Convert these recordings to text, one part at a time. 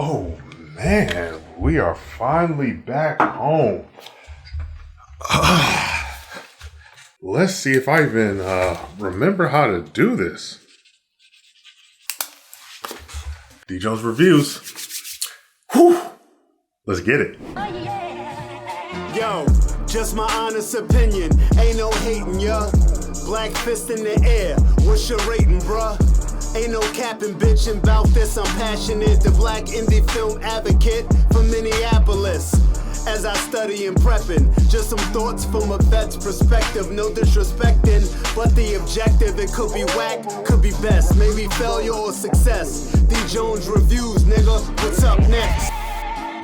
Oh man, we are finally back home. Let's see if I even remember how to do this. D. Jones Reviews. Whew. Let's get it. Yo, just my honest opinion. Ain't no hating, ya. Black fist in the air. What's your rating, bruh? Ain't no capping, bitchin' bout this. I'm passionate. The black indie film advocate from Minneapolis. As I study and preppin', just some thoughts from a vet's perspective. No disrespecting, but the objective, it could be whack, could be best. Maybe failure or success. D. Jones Reviews, nigga. What's up next?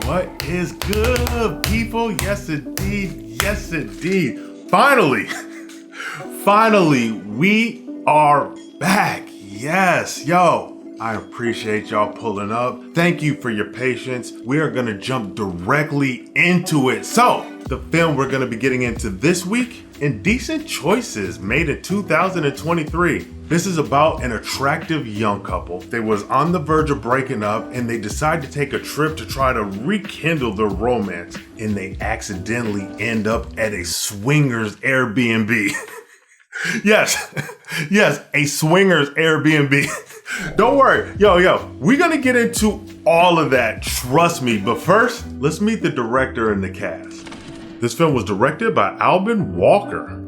What is good, people? Yes, indeed. Yes, indeed. Finally, we are back. Yes, yo. I appreciate y'all pulling up. Thank you for your patience. We are gonna jump directly into it. So, the film we're gonna be getting into this week, Indecent Choices, made in 2023. This is about an attractive young couple. They was on the verge of breaking up and they decide to take a trip to try to rekindle their romance. And they accidentally end up at a swingers Airbnb. Yes, a swingers Airbnb. Don't worry, yo, we're gonna get into all of that, trust me. But first, let's meet the director and the cast. This film was directed by Alban Walker.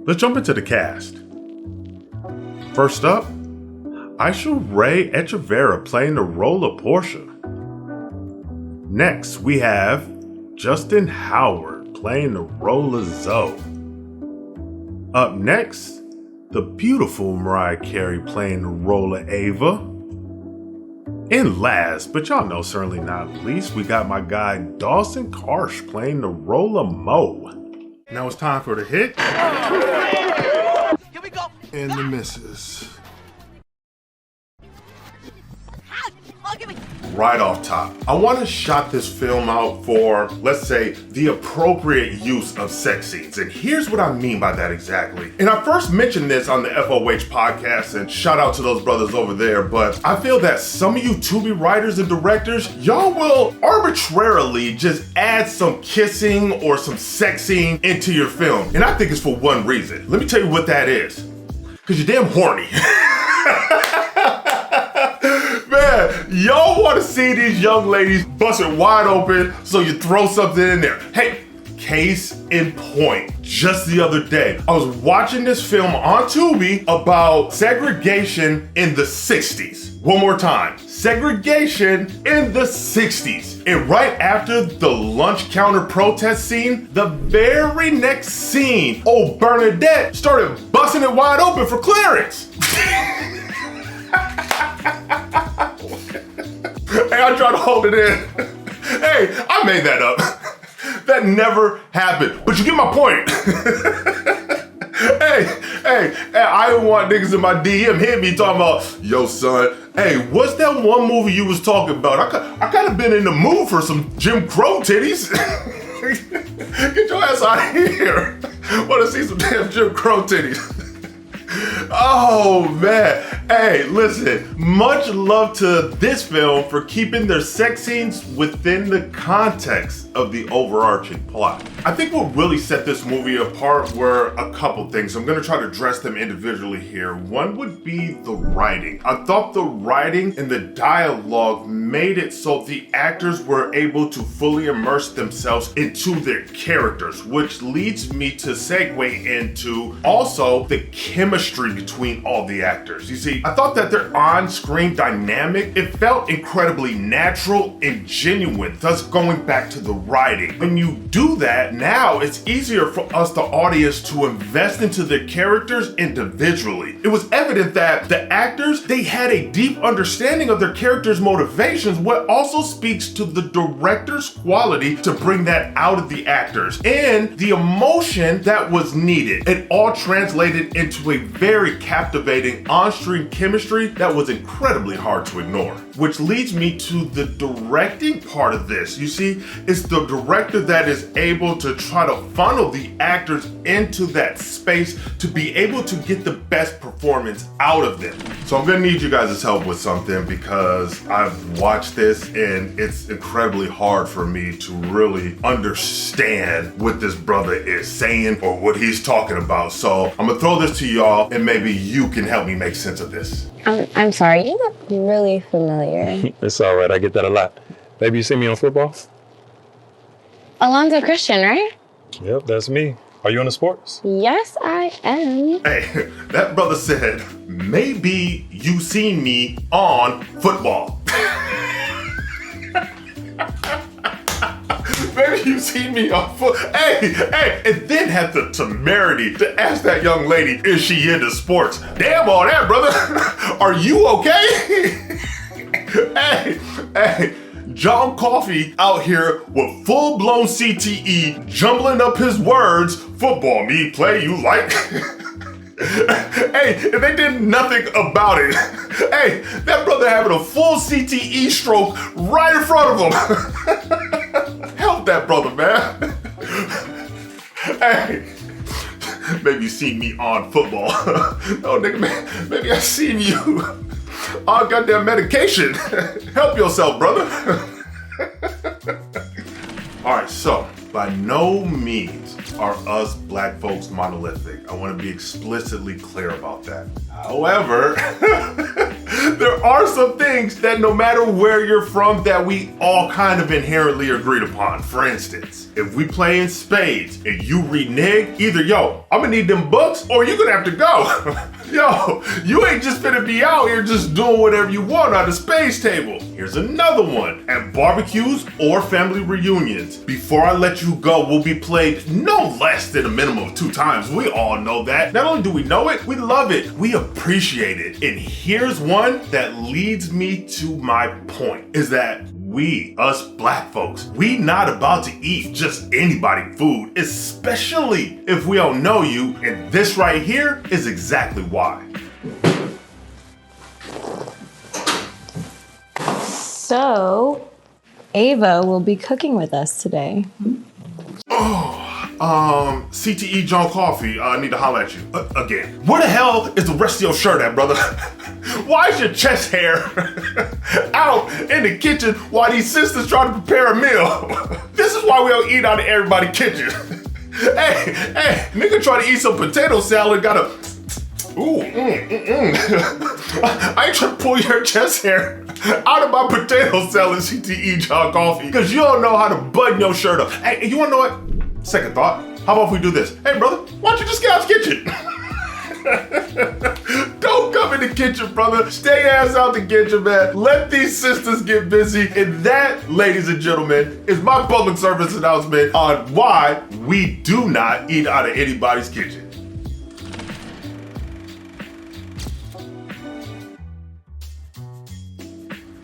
Let's jump into the cast. First up, Aisha Echevarria playing the role of Portia. Next, we have Justin Howard playing the role of Zoe. Up next, the beautiful Mariah playing the role of Ava. And last, but y'all know certainly not least, we got my guy Dawson Karsh playing the role of Mo. Now it's time for the hit. Here we go. And the misses. Right off top, I want to shout this film out for, let's say, the appropriate use of sex scenes. And here's what I mean by that exactly. And I first mentioned this on the FOH podcast, and shout out to those brothers over there, but I feel that some of you Tubi writers and directors, y'all will arbitrarily just add some kissing or some sex scene into your film. And I think it's for one reason. Let me tell you what that is. Because you're damn horny. Man, y'all want to see these young ladies bust it wide open, so you throw something in there. Hey, case in point, just the other day, I was watching this film on Tubi about segregation in the 60s. One more time, segregation in the 60s. And right after the lunch counter protest scene, the very next scene, old Bernadette started busting it wide open for clearance. Hey, I tried to hold it in. Hey, I made that up. That never happened. But you get my point. Hey, I didn't want niggas in my DM hit me talking about, yo, son, hey, what's that one movie you was talking about? I kind of been in the mood for some Jim Crow titties. Get your ass out of here. Want to see some damn Jim Crow titties. Oh man, hey, listen, much love to this film for keeping their sex scenes within the context of the overarching plot. I think what really set this movie apart were a couple things. I'm gonna try to address them individually here. One would be the writing. I thought the writing and the dialogue made it so the actors were able to fully immerse themselves into their characters, which leads me to segue into also the chemistry between all the actors. You see, I thought that their on-screen dynamic, it felt incredibly natural and genuine, thus going back to the writing. When you do that, now it's easier for us, the audience, to invest into their characters individually. It was evident that the actors, they had a deep understanding of their characters' motivations, what also speaks to the director's quality to bring that out of the actors and the emotion that was needed. It all translated into a very captivating on-screen on-screen chemistry that was incredibly hard to ignore. Which leads me to the directing part of this. You see, it's the director that is able to try to funnel the actors into that space to be able to get the best performance out of them. So I'm gonna need you guys' help with something because I've watched this and it's incredibly hard for me to really understand what this brother is saying or what he's talking about. So I'm gonna throw this to y'all and maybe you can help me make sense of this. I'm sorry, you look really familiar. It's all right, I get that a lot. Maybe you see me on football? Alonzo Christian, right? Yep, that's me. Are you into sports? Yes, I am. Hey, that brother said, maybe you seen me on football. Maybe you seen me on foot. Hey, and then had the temerity to ask that young lady, is she into sports? Damn all that, brother. Are you okay? Hey, John Coffey out here with full-blown CTE, jumbling up his words, football, me play you like. Hey, and they did nothing about it. Hey, that brother having a full CTE stroke right in front of him. Help that brother, man. Hey, maybe you seen me on football. Oh, nigga, man, maybe I seen you on goddamn medication. Help yourself, brother. All right, so by no means are us black folks monolithic. I want to be explicitly clear about that. However, there are some things that no matter where you're from that we all kind of inherently agreed upon. For instance, if we play in spades and you renege, either I'm gonna need them bucks or you're gonna have to go. Yo, you ain't just finna be out here just doing whatever you want on the spades table. Here's another one. At barbecues or family reunions, before I let you go, will be played no less than a minimum of 2 times. We all know that. Not only do we know it, we love it. We appreciate it. And here's one that leads me to my point, is that we, us black folks, we not about to eat just anybody food, especially if we don't know you, and this right here is exactly why. So, Ava will be cooking with us today. CTE John Coffey, I need to holler at you again. Where the hell is the rest of your shirt at, brother? Why is your chest hair out in the kitchen while these sisters try to prepare a meal? This is why we don't eat out of everybody's kitchen. Hey, nigga try to eat some potato salad, gotta, I ain't trying to pull your chest hair out of my potato salad, CTE John Coffey, because you don't know how to button your shirt up. Hey, you wanna know what? Second thought, how about if we do this? Hey brother, why don't you just get out the kitchen? Don't come in the kitchen, brother. Stay your ass out the kitchen, man. Let these sisters get busy. And that, ladies and gentlemen, is my public service announcement on why we do not eat out of anybody's kitchen.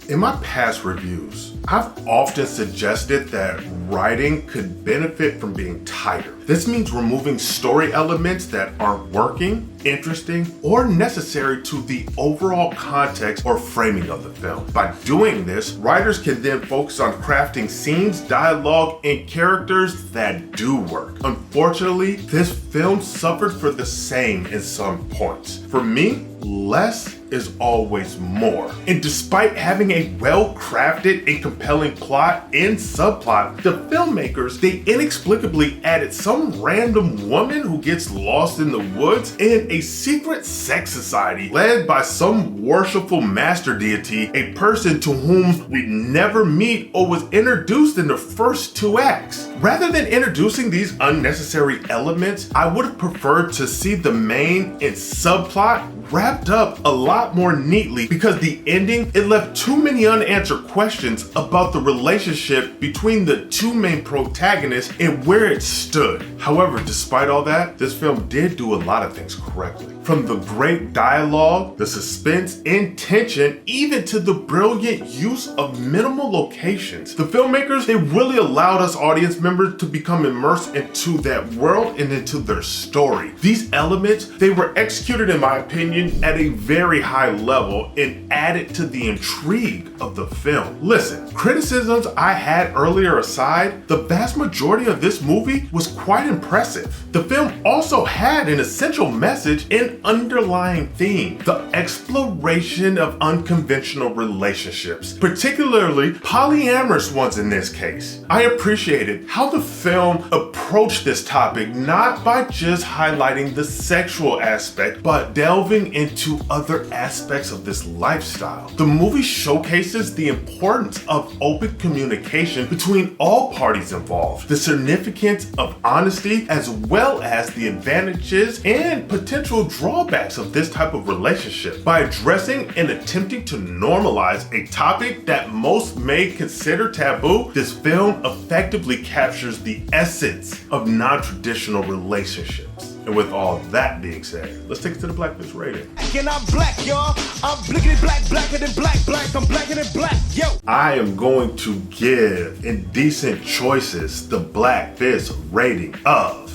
In my past reviews, I've often suggested that writing could benefit from being tighter. This means removing story elements that aren't working, interesting, or necessary to the overall context or framing of the film. By doing this, writers can then focus on crafting scenes, dialogue, and characters that do work. Unfortunately, this film suffered for the same in some points. For me, less is always more. And despite having a well-crafted and compelling plot and subplot, the filmmakers, they inexplicably added some random woman who gets lost in the woods and a secret sex society led by some worshipful master deity, a person to whom we never meet or was introduced in the first 2 acts. Rather than introducing these unnecessary elements, I would have preferred to see the main and subplot wrapped up a lot more neatly, because the ending, it left too many unanswered questions about the relationship between the 2 main protagonists and where it stood. However, despite all that, this film did do a lot of things correctly. From the great dialogue, the suspense and tension, even to the brilliant use of minimal locations. The filmmakers, they really allowed us audience members to become immersed into that world and into their story. These elements, they were executed, in my opinion, at a very high high level and added to the intrigue of the film. Listen, criticisms I had earlier aside, the vast majority of this movie was quite impressive. The film also had an essential message and underlying theme: the exploration of unconventional relationships, particularly polyamorous ones in this case. I appreciated how the film approached this topic not by just highlighting the sexual aspect, but delving into other aspects of this lifestyle. The movie showcases the importance of open communication between all parties involved, the significance of honesty, as well as the advantages and potential drawbacks of this type of relationship. By addressing and attempting to normalize a topic that most may consider taboo, this film effectively captures the essence of non-traditional relationships. And with all that being said, let's take it to the Blackfish rating. And I'm black, y'all. I'm blickety black, blacker than black. I'm blacker than black, yo. I am going to give Indecent Choices the Blackfish rating of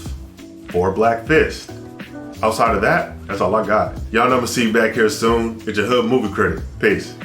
4 Blackfish. Outside of that, that's all I got. Y'all know I'm gonna see you back here soon. It's your hood movie critic. Peace.